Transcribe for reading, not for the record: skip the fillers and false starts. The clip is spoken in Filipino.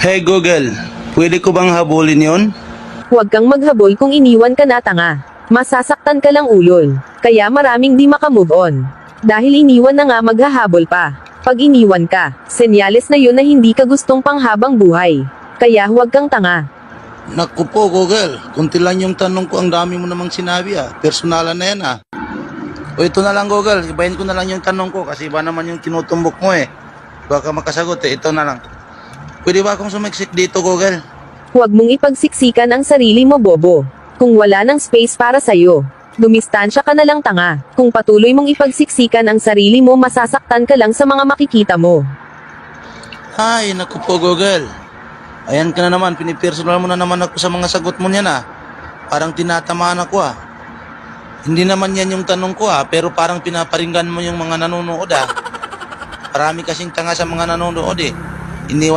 Hey Google, pwede ko bang habulin yon? Huwag kang maghabol kung iniwan ka na, tanga. Masasaktan ka lang, ulol. Kaya maraming di makamove on. Dahil iniwan na nga, maghahabol pa. Pag iniwan ka, senyales na yun na hindi ka gustong panghabang buhay. Kaya huwag kang tanga. Naku po Google, kunti lang yung tanong ko, ang dami mo namang sinabi Personalan na yan O ito na lang Google, ibahin ko na lang yung tanong ko kasi iba naman yung tinutumbok mo Baka makasagot ito na lang. Pwede ba akong sumiksik dito Google? Huwag mong ipagsiksikan ang sarili mo, bobo. Kung wala ng space para sa'yo, dumistansya ka na lang, tanga. Kung patuloy mong ipagsiksikan ang sarili mo, masasaktan ka lang sa mga makikita mo. Ay, naku po Google. Ayan ka na naman, pinipersonal mo na naman ako sa mga sagot mo niyan Parang tinatamaan ako Hindi naman yan yung tanong ko pero parang pinaparinggan mo yung mga nanonood Marami kasing tanga sa mga nanonood Iniwan